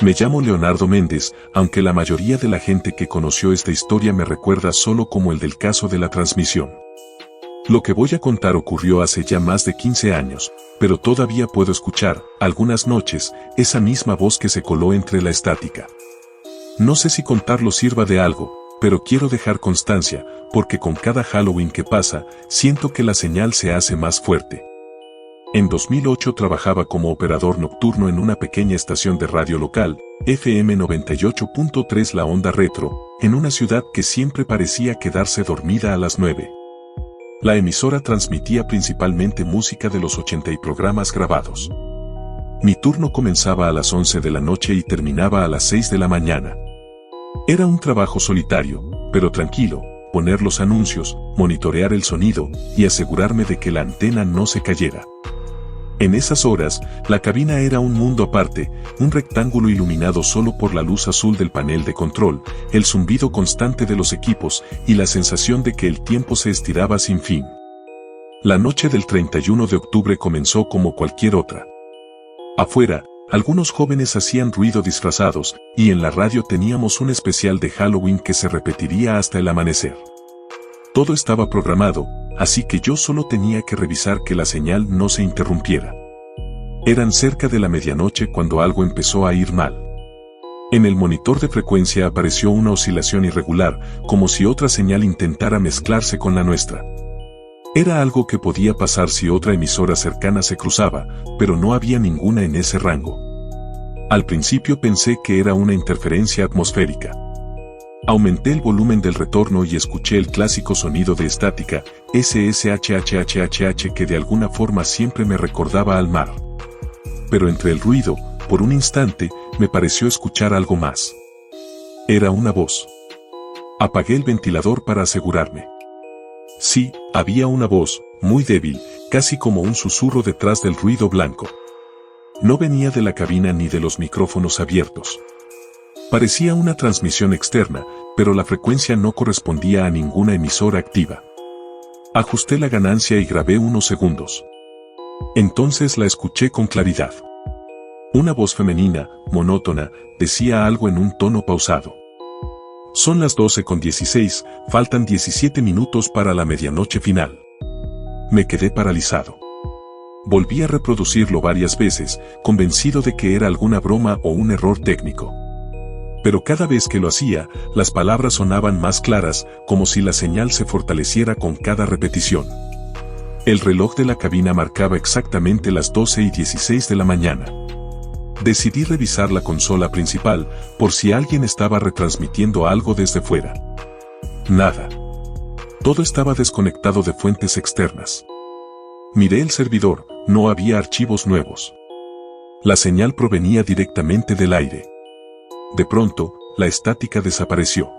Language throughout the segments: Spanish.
Me llamo Leonardo Méndez, aunque la mayoría de la gente que conoció esta historia me recuerda solo como el del caso de la transmisión. Lo que voy a contar ocurrió hace ya más de 15 años, pero todavía puedo escuchar, algunas noches, esa misma voz que se coló entre la estática. No sé si contarlo sirva de algo, pero quiero dejar constancia, porque con cada Halloween que pasa, siento que la señal se hace más fuerte. En 2008 trabajaba como operador nocturno en una pequeña estación de radio local, FM 98.3 La Onda Retro, en una ciudad que siempre parecía quedarse dormida a las 9. La emisora transmitía principalmente música de los 80 y programas grabados. Mi turno comenzaba a las 11 de la noche y terminaba a las 6 de la mañana. Era un trabajo solitario, pero tranquilo, poner los anuncios, monitorear el sonido y asegurarme de que la antena no se cayera. En esas horas, la cabina era un mundo aparte, un rectángulo iluminado solo por la luz azul del panel de control, el zumbido constante de los equipos y la sensación de que el tiempo se estiraba sin fin. La noche del 31 de octubre comenzó como cualquier otra. Afuera, algunos jóvenes hacían ruido disfrazados, y en la radio teníamos un especial de Halloween que se repetiría hasta el amanecer. Todo estaba programado, así que yo solo tenía que revisar que la señal no se interrumpiera. Eran cerca de la medianoche cuando algo empezó a ir mal. En el monitor de frecuencia apareció una oscilación irregular, como si otra señal intentara mezclarse con la nuestra. Era algo que podía pasar si otra emisora cercana se cruzaba, pero no había ninguna en ese rango. Al principio pensé que era una interferencia atmosférica. Aumenté el volumen del retorno y escuché el clásico sonido de estática, SSHHHHH, que de alguna forma siempre me recordaba al mar. Pero entre el ruido, por un instante, me pareció escuchar algo más. Era una voz. Apagué el ventilador para asegurarme. Sí, había una voz, muy débil, casi como un susurro detrás del ruido blanco. No venía de la cabina ni de los micrófonos abiertos. Parecía una transmisión externa, pero la frecuencia no correspondía a ninguna emisora activa. Ajusté la ganancia y grabé unos segundos. Entonces la escuché con claridad. Una voz femenina, monótona, decía algo en un tono pausado. Son las 12:16, faltan 17 minutos para la medianoche final. Me quedé paralizado. Volví a reproducirlo varias veces, convencido de que era alguna broma o un error técnico. Pero cada vez que lo hacía, las palabras sonaban más claras, como si la señal se fortaleciera con cada repetición. El reloj de la cabina marcaba exactamente las 12:16 de la mañana. Decidí revisar la consola principal, por si alguien estaba retransmitiendo algo desde fuera. Nada. Todo estaba desconectado de fuentes externas. Miré el servidor, no había archivos nuevos. La señal provenía directamente del aire. De pronto, la estática desapareció.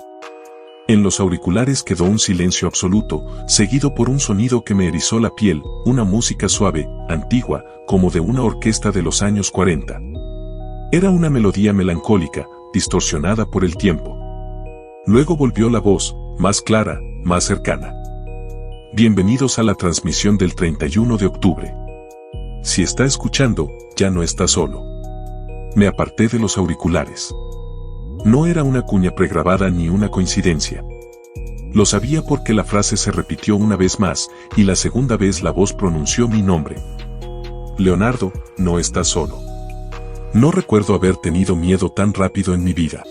En los auriculares quedó un silencio absoluto, seguido por un sonido que me erizó la piel, una música suave, antigua, como de una orquesta de los años 40. Era una melodía melancólica, distorsionada por el tiempo. Luego volvió la voz, más clara, más cercana. Bienvenidos a la transmisión del 31 de octubre. Si está escuchando, ya no está solo. Me aparté de los auriculares. No era una cuña pregrabada ni una coincidencia. Lo sabía porque la frase se repitió una vez más, y la segunda vez la voz pronunció mi nombre. Leonardo, no estás solo. No recuerdo haber tenido miedo tan rápido en mi vida.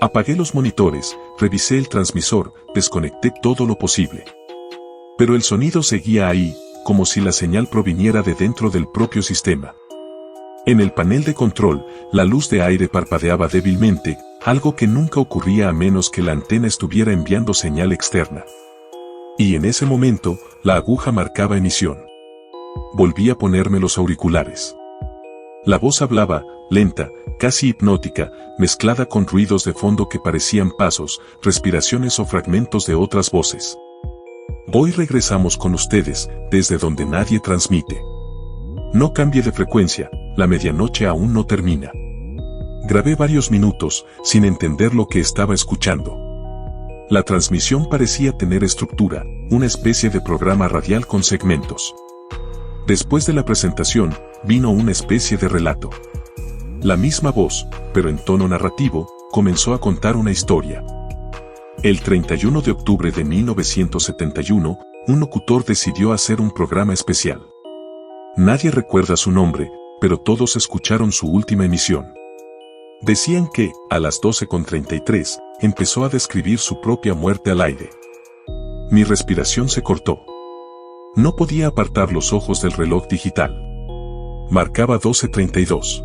Apagué los monitores, revisé el transmisor, desconecté todo lo posible. Pero el sonido seguía ahí, como si la señal proviniera de dentro del propio sistema. En el panel de control, la luz de aire parpadeaba débilmente, algo que nunca ocurría a menos que la antena estuviera enviando señal externa. Y en ese momento, la aguja marcaba emisión. Volví a ponerme los auriculares. La voz hablaba, lenta, casi hipnótica, mezclada con ruidos de fondo que parecían pasos, respiraciones o fragmentos de otras voces. Hoy regresamos con ustedes, desde donde nadie transmite. No cambie de frecuencia, la medianoche aún no termina. Grabé varios minutos, sin entender lo que estaba escuchando. La transmisión parecía tener estructura, una especie de programa radial con segmentos. Después de la presentación, vino una especie de relato. La misma voz, pero en tono narrativo, comenzó a contar una historia. El 31 de octubre de 1971, un locutor decidió hacer un programa especial. Nadie recuerda su nombre, pero todos escucharon su última emisión. Decían que, a las 12:33, empezó a describir su propia muerte al aire. Mi respiración se cortó. No podía apartar los ojos del reloj digital. Marcaba 12:32.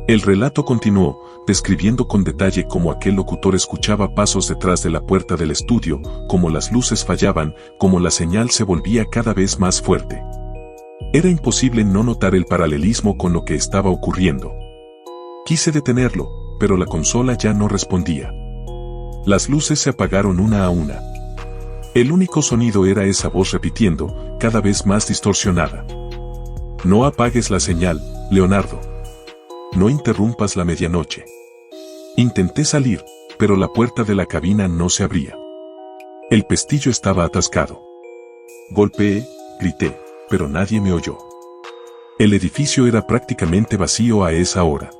El relato continuó, describiendo con detalle cómo aquel locutor escuchaba pasos detrás de la puerta del estudio, cómo las luces fallaban, cómo la señal se volvía cada vez más fuerte. Era imposible no notar el paralelismo con lo que estaba ocurriendo. Quise detenerlo, pero la consola ya no respondía. Las luces se apagaron una a una. El único sonido era esa voz repitiendo, cada vez más distorsionada. No apagues la señal, Leonardo. No interrumpas la medianoche. Intenté salir, pero la puerta de la cabina no se abría. El pestillo estaba atascado. Golpeé, grité, pero nadie me oyó. El edificio era prácticamente vacío a esa hora.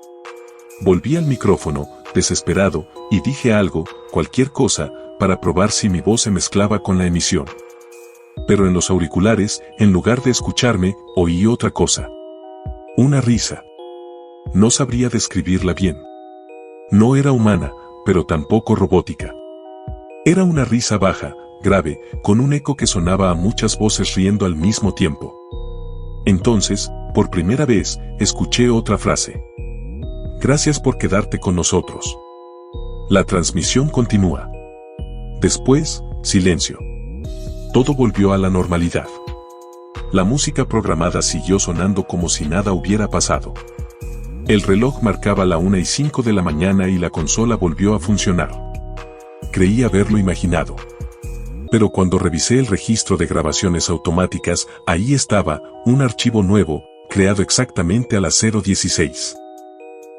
Volví al micrófono, desesperado, y dije algo, cualquier cosa, para probar si mi voz se mezclaba con la emisión. Pero en los auriculares, en lugar de escucharme, oí otra cosa. Una risa. No sabría describirla bien. No era humana, pero tampoco robótica. Era una risa baja, grave, con un eco que sonaba a muchas voces riendo al mismo tiempo. Entonces, por primera vez, escuché otra frase. Gracias por quedarte con nosotros. La transmisión continúa. Después, silencio. Todo volvió a la normalidad. La música programada siguió sonando como si nada hubiera pasado. El reloj marcaba la 1:05 de la mañana y la consola volvió a funcionar. Creí haberlo imaginado. Pero cuando revisé el registro de grabaciones automáticas, ahí estaba, un archivo nuevo, creado exactamente a las 0:16.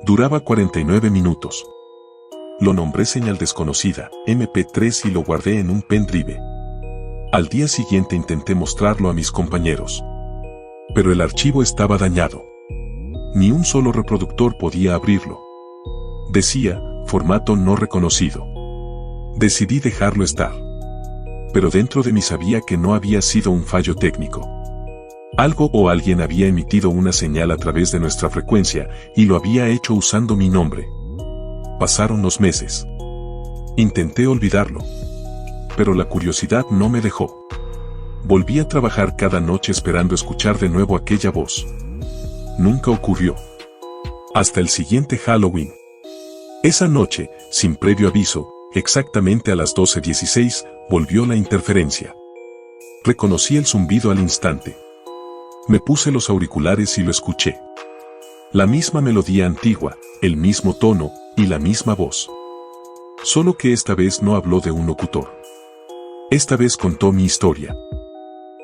Duraba 49 minutos. Lo nombré señal desconocida, MP3, y lo guardé en un pendrive. Al día siguiente intenté mostrarlo a mis compañeros. Pero el archivo estaba dañado. Ni un solo reproductor podía abrirlo. Decía, formato no reconocido. Decidí dejarlo estar. Pero dentro de mí sabía que no había sido un fallo técnico. Algo o alguien había emitido una señal a través de nuestra frecuencia, y lo había hecho usando mi nombre. Pasaron los meses. Intenté olvidarlo. Pero la curiosidad no me dejó. Volví a trabajar cada noche esperando escuchar de nuevo aquella voz. Nunca ocurrió. Hasta el siguiente Halloween. Esa noche, sin previo aviso, exactamente a las 12:16, volvió la interferencia. Reconocí el zumbido al instante. Me puse los auriculares y lo escuché. La misma melodía antigua, el mismo tono, y la misma voz. Solo que esta vez no habló de un locutor. Esta vez contó mi historia.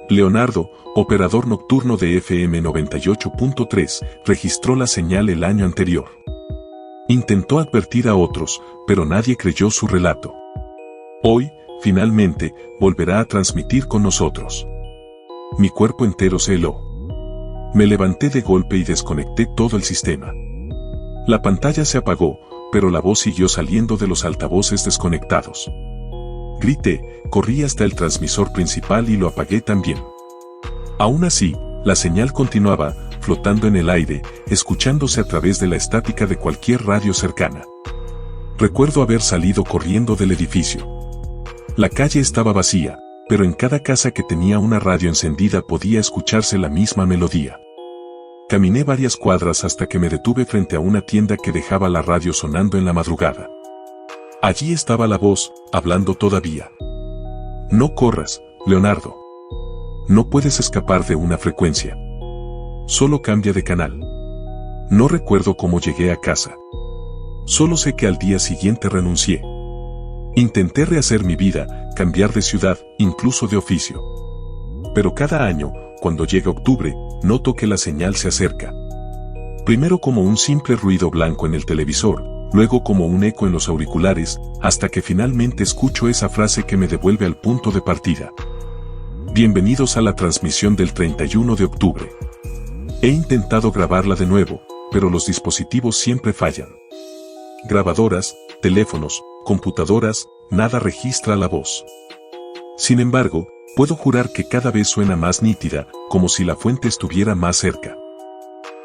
Leonardo, operador nocturno de FM 98.3, registró la señal el año anterior. Intentó advertir a otros, pero nadie creyó su relato. Hoy, finalmente, volverá a transmitir con nosotros. Mi cuerpo entero se heló. Me levanté de golpe y desconecté todo el sistema. La pantalla se apagó, pero la voz siguió saliendo de los altavoces desconectados. Grité, corrí hasta el transmisor principal y lo apagué también. Aún así, la señal continuaba, flotando en el aire, escuchándose a través de la estática de cualquier radio cercana. Recuerdo haber salido corriendo del edificio. La calle estaba vacía, pero en cada casa que tenía una radio encendida podía escucharse la misma melodía. Caminé varias cuadras hasta que me detuve frente a una tienda que dejaba la radio sonando en la madrugada. Allí estaba la voz, hablando todavía. No corras, Leonardo. No puedes escapar de una frecuencia. Solo cambia de canal. No recuerdo cómo llegué a casa. Solo sé que al día siguiente renuncié. Intenté rehacer mi vida, cambiar de ciudad, incluso de oficio. Pero cada año, cuando llega octubre, noto que la señal se acerca. Primero como un simple ruido blanco en el televisor, luego como un eco en los auriculares, hasta que finalmente escucho esa frase que me devuelve al punto de partida. Bienvenidos a la transmisión del 31 de octubre. He intentado grabarla de nuevo, pero los dispositivos siempre fallan. Grabadoras, teléfonos, computadoras, nada registra la voz. Sin embargo, puedo jurar que cada vez suena más nítida, como si la fuente estuviera más cerca.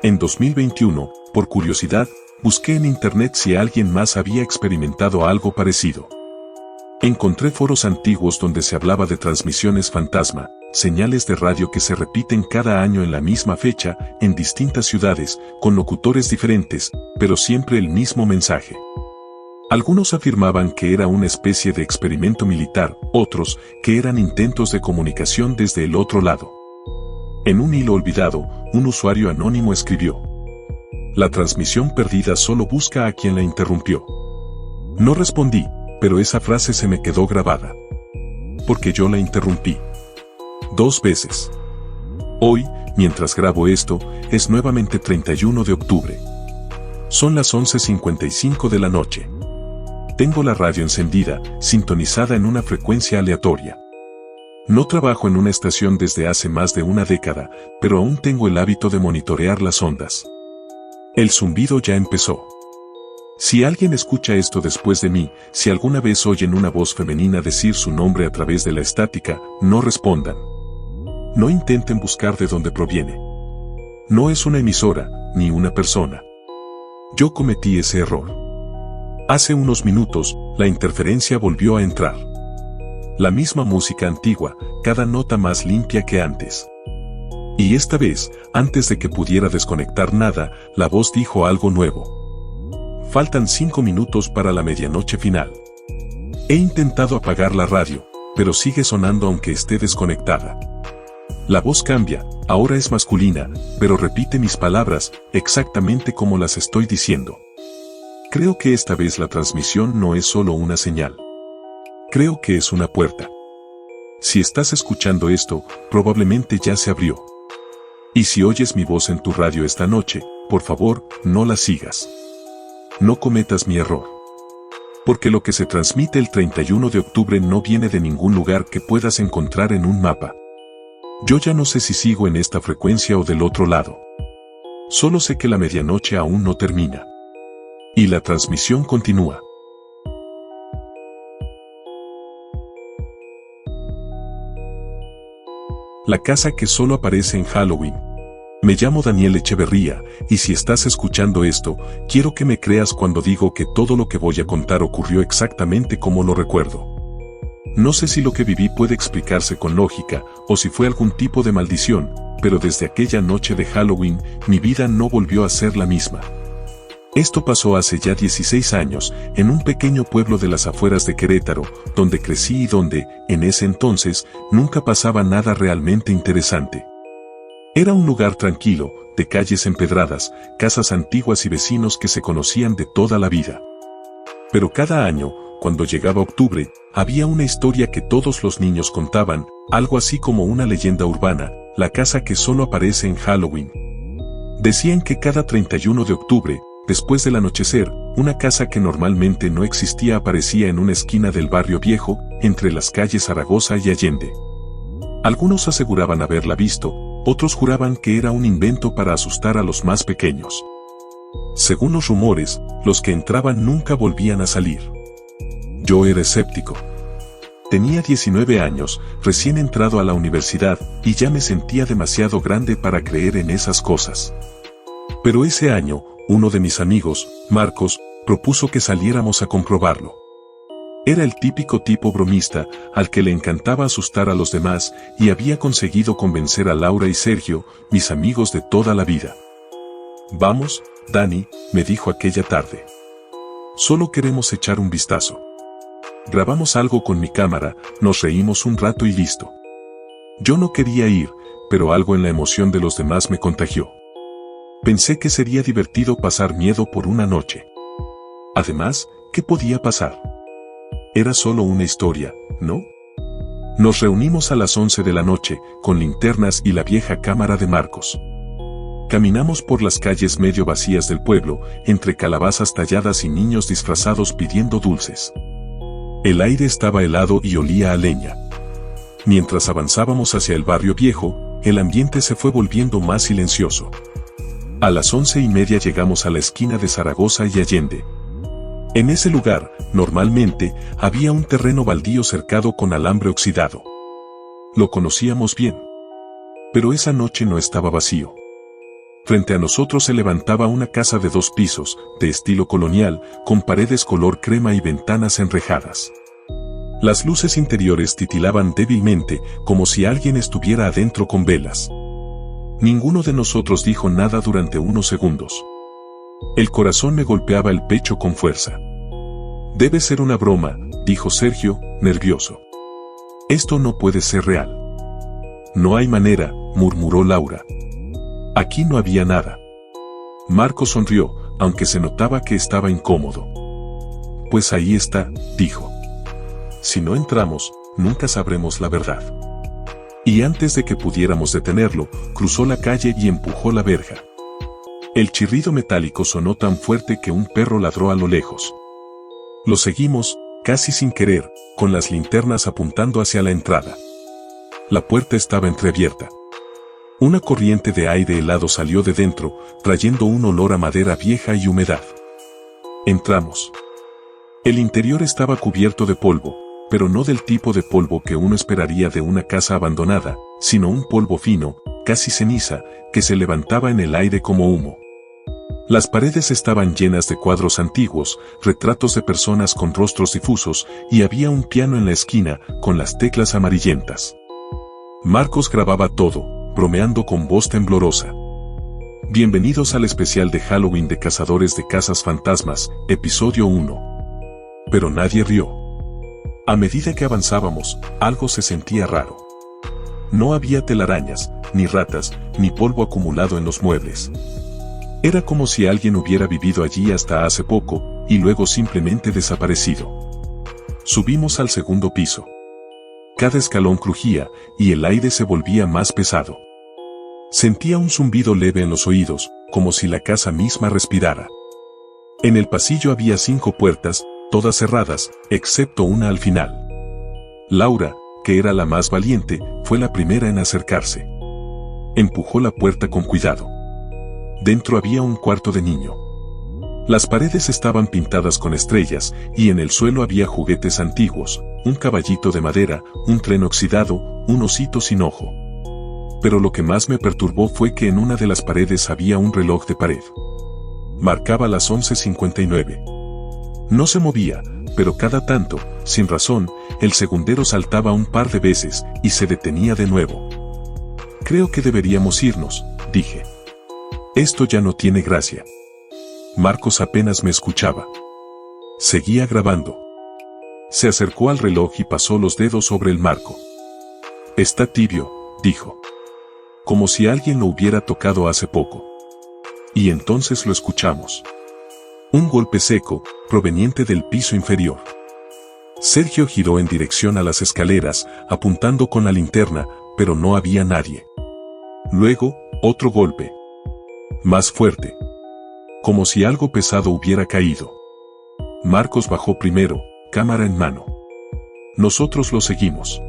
En 2021, por curiosidad, busqué en internet si alguien más había experimentado algo parecido. Encontré foros antiguos donde se hablaba de transmisiones fantasma, señales de radio que se repiten cada año en la misma fecha, en distintas ciudades, con locutores diferentes, pero siempre el mismo mensaje. Algunos afirmaban que era una especie de experimento militar, otros, que eran intentos de comunicación desde el otro lado. En un hilo olvidado, un usuario anónimo escribió: "La transmisión perdida solo busca a quien la interrumpió". No respondí, pero esa frase se me quedó grabada. Porque yo la interrumpí. 2 veces. Hoy, mientras grabo esto, es nuevamente 31 de octubre. Son las 11:55 de la noche. Tengo la radio encendida, sintonizada en una frecuencia aleatoria. No trabajo en una estación desde hace más de una década, pero aún tengo el hábito de monitorear las ondas. El zumbido ya empezó. Si alguien escucha esto después de mí, si alguna vez oyen una voz femenina decir su nombre a través de la estática, no respondan. No intenten buscar de dónde proviene. No es una emisora, ni una persona. Yo cometí ese error. Hace unos minutos, la interferencia volvió a entrar. La misma música antigua, cada nota más limpia que antes. Y esta vez, antes de que pudiera desconectar nada, la voz dijo algo nuevo. Faltan 5 minutos para la medianoche final. He intentado apagar la radio, pero sigue sonando aunque esté desconectada. La voz cambia, ahora es masculina, pero repite mis palabras, exactamente como las estoy diciendo. Creo que esta vez la transmisión no es solo una señal. Creo que es una puerta. Si estás escuchando esto, probablemente ya se abrió. Y si oyes mi voz en tu radio esta noche, por favor, no la sigas. No cometas mi error. Porque lo que se transmite el 31 de octubre no viene de ningún lugar que puedas encontrar en un mapa. Yo ya no sé si sigo en esta frecuencia o del otro lado. Solo sé que la medianoche aún no termina. Y la transmisión continúa. La casa que solo aparece en Halloween. Me llamo Daniel Echeverría, y si estás escuchando esto, quiero que me creas cuando digo que todo lo que voy a contar ocurrió exactamente como lo recuerdo. No sé si lo que viví puede explicarse con lógica, o si fue algún tipo de maldición, pero desde aquella noche de Halloween, mi vida no volvió a ser la misma. Esto pasó hace ya 16 años, en un pequeño pueblo de las afueras de Querétaro, donde crecí y donde, en ese entonces, nunca pasaba nada realmente interesante. Era un lugar tranquilo, de calles empedradas, casas antiguas y vecinos que se conocían de toda la vida. Pero cada año, cuando llegaba octubre, había una historia que todos los niños contaban, algo así como una leyenda urbana, la casa que solo aparece en Halloween. Decían que cada 31 de octubre, después del anochecer, una casa que normalmente no existía aparecía en una esquina del barrio viejo, entre las calles Zaragoza y Allende. Algunos aseguraban haberla visto, otros juraban que era un invento para asustar a los más pequeños. Según los rumores, los que entraban nunca volvían a salir. Yo era escéptico. Tenía 19 años, recién entrado a la universidad, y ya me sentía demasiado grande para creer en esas cosas. Pero ese año, uno de mis amigos, Marcos, propuso que saliéramos a comprobarlo. Era el típico tipo bromista, al que le encantaba asustar a los demás, y había conseguido convencer a Laura y Sergio, mis amigos de toda la vida. Vamos, Dani, me dijo aquella tarde. Solo queremos echar un vistazo. Grabamos algo con mi cámara, nos reímos un rato y listo. Yo no quería ir, pero algo en la emoción de los demás me contagió. Pensé que sería divertido pasar miedo por una noche. Además, ¿qué podía pasar? Era solo una historia, ¿no? Nos reunimos a las 11 de la noche, con linternas y la vieja cámara de Marcos. Caminamos por las calles medio vacías del pueblo, entre calabazas talladas y niños disfrazados pidiendo dulces. El aire estaba helado y olía a leña. Mientras avanzábamos hacia el barrio viejo, el ambiente se fue volviendo más silencioso. A las 11:30 llegamos a la esquina de Zaragoza y Allende. En ese lugar, normalmente, había un terreno baldío cercado con alambre oxidado. Lo conocíamos bien. Pero esa noche no estaba vacío. Frente a nosotros se levantaba una casa de 2 pisos, de estilo colonial, con paredes color crema y ventanas enrejadas. Las luces interiores titilaban débilmente, como si alguien estuviera adentro con velas. Ninguno de nosotros dijo nada durante unos segundos. El corazón me golpeaba el pecho con fuerza. Debe ser una broma, dijo Sergio, nervioso. Esto no puede ser real. No hay manera, murmuró Laura. Aquí no había nada. Marco sonrió, aunque se notaba que estaba incómodo. Pues ahí está, dijo. Si no entramos, nunca sabremos la verdad. Y antes de que pudiéramos detenerlo, cruzó la calle y empujó la verja. El chirrido metálico sonó tan fuerte que un perro ladró a lo lejos. Lo seguimos, casi sin querer, con las linternas apuntando hacia la entrada. La puerta estaba entreabierta. Una corriente de aire helado salió de dentro, trayendo un olor a madera vieja y humedad. Entramos. El interior estaba cubierto de polvo, pero no del tipo de polvo que uno esperaría de una casa abandonada, sino un polvo fino, casi ceniza, que se levantaba en el aire como humo. Las paredes estaban llenas de cuadros antiguos, retratos de personas con rostros difusos, y había un piano en la esquina, con las teclas amarillentas. Marcos grababa todo, bromeando con voz temblorosa. Bienvenidos al especial de Halloween de Cazadores de Casas Fantasmas, episodio 1. Pero nadie rió. A medida que avanzábamos, algo se sentía raro. No había telarañas, ni ratas, ni polvo acumulado en los muebles. Era como si alguien hubiera vivido allí hasta hace poco, y luego simplemente desaparecido. Subimos al segundo piso. Cada escalón crujía, y el aire se volvía más pesado. Sentía un zumbido leve en los oídos, como si la casa misma respirara. En el pasillo había 5 puertas, todas cerradas, excepto una al final. Laura, que era la más valiente, fue la primera en acercarse. Empujó la puerta con cuidado. Dentro había un cuarto de niño. Las paredes estaban pintadas con estrellas, y en el suelo había juguetes antiguos, un caballito de madera, un tren oxidado, un osito sin ojo. Pero lo que más me perturbó fue que en una de las paredes había un reloj de pared. Marcaba las 11:59. No se movía, pero cada tanto, sin razón, el segundero saltaba un par de veces, y se detenía de nuevo. Creo que deberíamos irnos, dije. Esto ya no tiene gracia. Marcos apenas me escuchaba. Seguía grabando. Se acercó al reloj y pasó los dedos sobre el marco. Está tibio, dijo. Como si alguien lo hubiera tocado hace poco. Y entonces lo escuchamos. Un golpe seco, proveniente del piso inferior. Sergio giró en dirección a las escaleras, apuntando con la linterna, pero no había nadie. Luego, otro golpe. Más fuerte. Como si algo pesado hubiera caído. Marcos bajó primero, cámara en mano. Nosotros lo seguimos.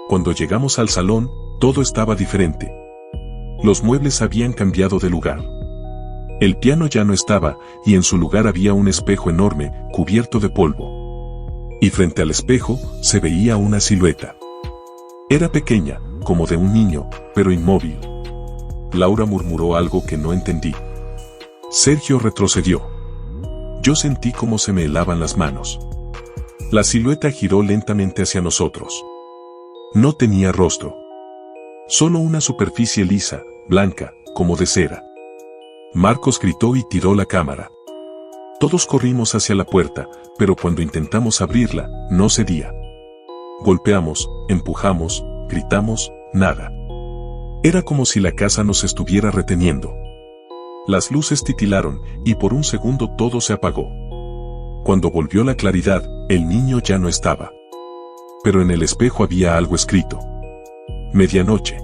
Cuando llegamos al salón, todo estaba diferente. Los muebles habían cambiado de lugar. El piano ya no estaba, y en su lugar había un espejo enorme, cubierto de polvo. Y frente al espejo, se veía una silueta. Era pequeña, como de un niño, pero inmóvil. Laura murmuró algo que no entendí. Sergio retrocedió. Yo sentí cómo se me helaban las manos. La silueta giró lentamente hacia nosotros. No tenía rostro. Solo una superficie lisa, blanca, como de cera. Marcos gritó y tiró la cámara. Todos corrimos hacia la puerta, pero cuando intentamos abrirla, no cedía. Golpeamos, empujamos, gritamos, nada. Era como si la casa nos estuviera reteniendo. Las luces titilaron, y por un segundo todo se apagó. Cuando volvió la claridad, el niño ya no estaba. Pero en el espejo había algo escrito. Medianoche.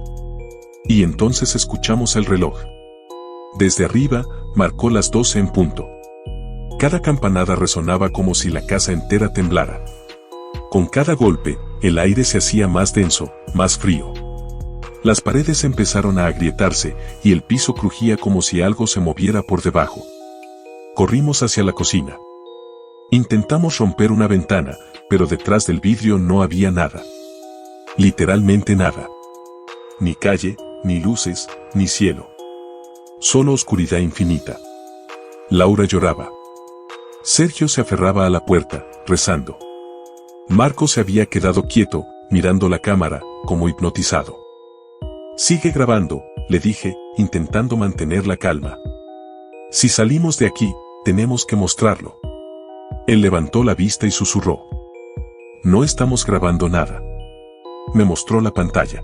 Y entonces escuchamos el reloj. Desde arriba, marcó las 12 en punto. Cada campanada resonaba como si la casa entera temblara. Con cada golpe, el aire se hacía más denso, más frío. Las paredes empezaron a agrietarse y el piso crujía como si algo se moviera por debajo. Corrimos hacia la cocina. Intentamos romper una ventana, pero detrás del vidrio no había nada. Literalmente nada. Ni calle, ni luces, ni cielo. Solo oscuridad infinita. Laura lloraba. Sergio se aferraba a la puerta, rezando. Marcos se había quedado quieto, mirando la cámara, como hipnotizado. «Sigue grabando», le dije, intentando mantener la calma. «Si salimos de aquí, tenemos que mostrarlo». Él levantó la vista y susurró. «No estamos grabando nada». Me mostró la pantalla.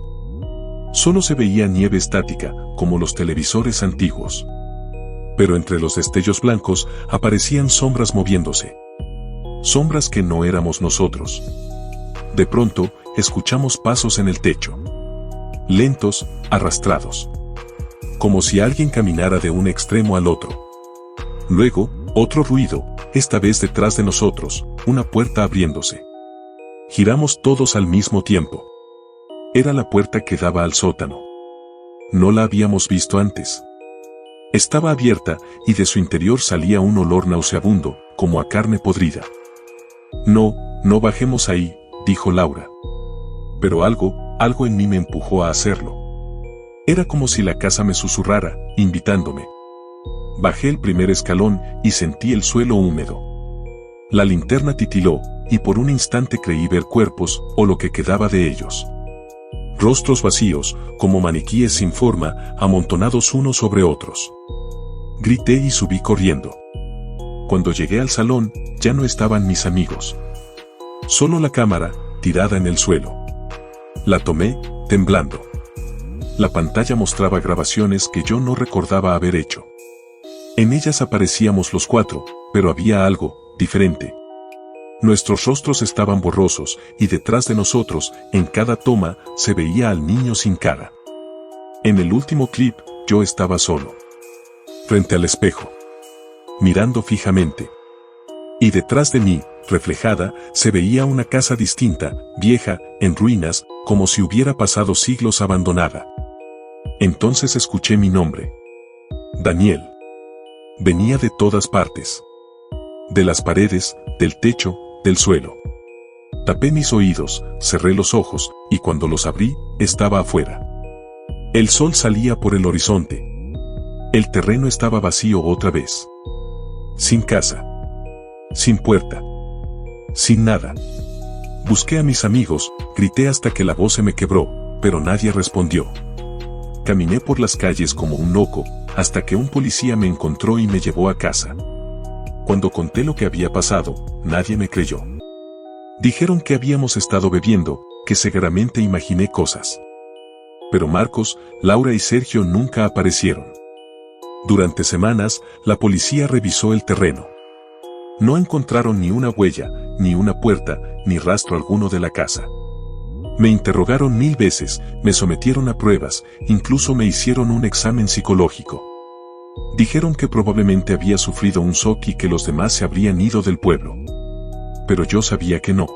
Solo se veía nieve estática, como los televisores antiguos. Pero entre los destellos blancos aparecían sombras moviéndose. Sombras que no éramos nosotros. De pronto, escuchamos pasos en el techo. Lentos, arrastrados. Como si alguien caminara de un extremo al otro. Luego, otro ruido, esta vez detrás de nosotros, una puerta abriéndose. Giramos todos al mismo tiempo. Era la puerta que daba al sótano. No la habíamos visto antes. Estaba abierta y de su interior salía un olor nauseabundo, como a carne podrida. «No, no bajemos ahí», dijo Laura. Pero algo en mí me empujó a hacerlo. Era como si la casa me susurrara, invitándome. Bajé el primer escalón y sentí el suelo húmedo. La linterna titiló, y por un instante creí ver cuerpos, o lo que quedaba de ellos. Rostros vacíos, como maniquíes sin forma, amontonados unos sobre otros. Grité y subí corriendo. Cuando llegué al salón, ya no estaban mis amigos. Solo la cámara, tirada en el suelo. La tomé, temblando. La pantalla mostraba grabaciones que yo no recordaba haber hecho. En ellas aparecíamos los cuatro, pero había algo diferente. Nuestros rostros estaban borrosos, y detrás de nosotros, en cada toma, se veía al niño sin cara. En el último clip, yo estaba solo. Frente al espejo. Mirando fijamente. Y detrás de mí, reflejada, se veía una casa distinta, vieja, en ruinas, como si hubiera pasado siglos abandonada. Entonces escuché mi nombre. Daniel. Venía de todas partes. De las paredes, del techo, del suelo. Tapé mis oídos, cerré los ojos, y cuando los abrí, estaba afuera. El sol salía por el horizonte. El terreno estaba vacío otra vez. Sin casa. Sin puerta. Sin nada. Busqué a mis amigos, grité hasta que la voz se me quebró, pero nadie respondió. Caminé por las calles como un loco, hasta que un policía me encontró y me llevó a casa. Cuando conté lo que había pasado, nadie me creyó. Dijeron que habíamos estado bebiendo, que seguramente imaginé cosas. Pero Marcos, Laura y Sergio nunca aparecieron. Durante semanas, la policía revisó el terreno. No encontraron ni una huella, ni una puerta, ni rastro alguno de la casa. Me interrogaron 1000 veces, me sometieron a pruebas, incluso me hicieron un examen psicológico. Dijeron que probablemente había sufrido un shock y que los demás se habrían ido del pueblo. Pero yo sabía que no.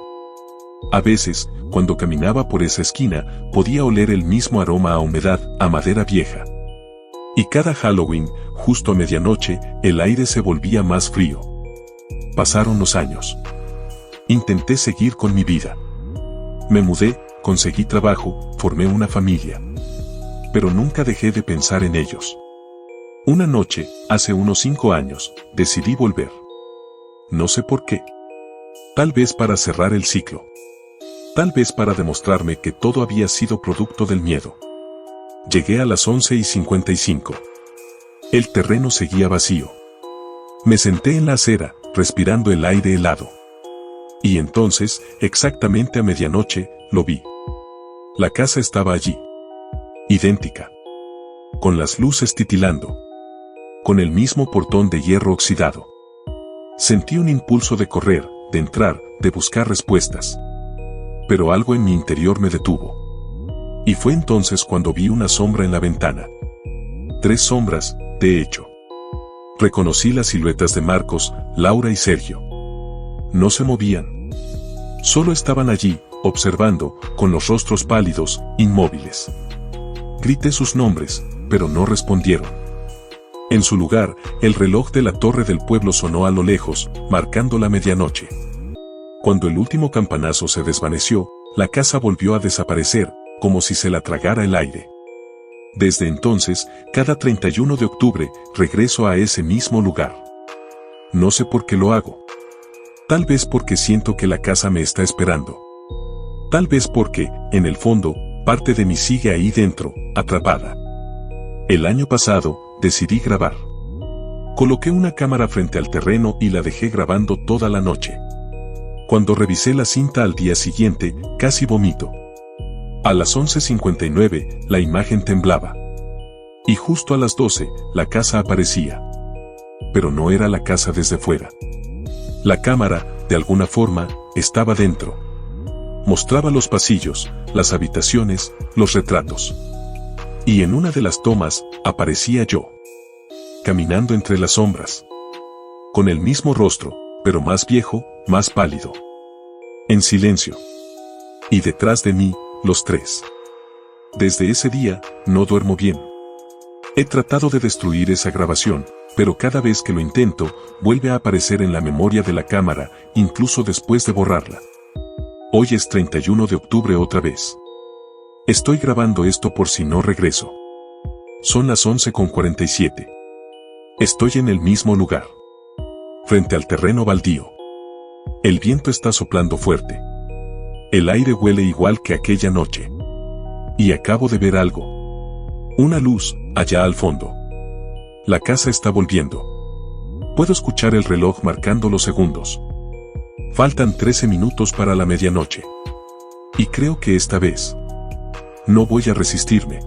A veces, cuando caminaba por esa esquina, podía oler el mismo aroma a humedad, a madera vieja. Y cada Halloween, justo a medianoche, el aire se volvía más frío. Pasaron los años. Intenté seguir con mi vida. Me mudé, conseguí trabajo, formé una familia. Pero nunca dejé de pensar en ellos. Una noche, hace unos 5 años, decidí volver. No sé por qué. Tal vez para cerrar el ciclo. Tal vez para demostrarme que todo había sido producto del miedo. Llegué a las 11:55. El terreno seguía vacío. Me senté en la acera, respirando el aire helado. Y entonces, exactamente a medianoche, lo vi. La casa estaba allí. Idéntica. Con las luces titilando. Con el mismo portón de hierro oxidado. Sentí un impulso de correr, de entrar, de buscar respuestas. Pero algo en mi interior me detuvo. Y fue entonces cuando vi una sombra en la ventana. 3 sombras, de hecho. Reconocí las siluetas de Marcos, Laura y Sergio. No se movían. Solo estaban allí, observando, con los rostros pálidos, inmóviles. Grité sus nombres, pero no respondieron. En su lugar, el reloj de la torre del pueblo sonó a lo lejos, marcando la medianoche. Cuando el último campanazo se desvaneció, la casa volvió a desaparecer, como si se la tragara el aire. Desde entonces, cada 31 de octubre, regreso a ese mismo lugar. No sé por qué lo hago. Tal vez porque siento que la casa me está esperando. Tal vez porque, en el fondo, parte de mí sigue ahí dentro, atrapada. El año pasado, decidí grabar. Coloqué una cámara frente al terreno y la dejé grabando toda la noche. Cuando revisé la cinta al día siguiente, casi vomito. A las 11:59, la imagen temblaba. Y justo a las 12, la casa aparecía. Pero no era la casa desde fuera. La cámara, de alguna forma, estaba dentro. Mostraba los pasillos, las habitaciones, los retratos. Y en una de las tomas, aparecía yo. Caminando entre las sombras. Con el mismo rostro, pero más viejo, más pálido. En silencio. Y detrás de mí, los tres. Desde ese día, no duermo bien. He tratado de destruir esa grabación, pero cada vez que lo intento, vuelve a aparecer en la memoria de la cámara, incluso después de borrarla. Hoy es 31 de octubre otra vez. Estoy grabando esto por si no regreso. Son las 11:47. Estoy en el mismo lugar. Frente al terreno baldío. El viento está soplando fuerte. El aire huele igual que aquella noche. Y acabo de ver algo. Una luz, allá al fondo. La casa está volviendo. Puedo escuchar el reloj marcando los segundos. Faltan 13 minutos para la medianoche. Y creo que esta vez no voy a resistirme.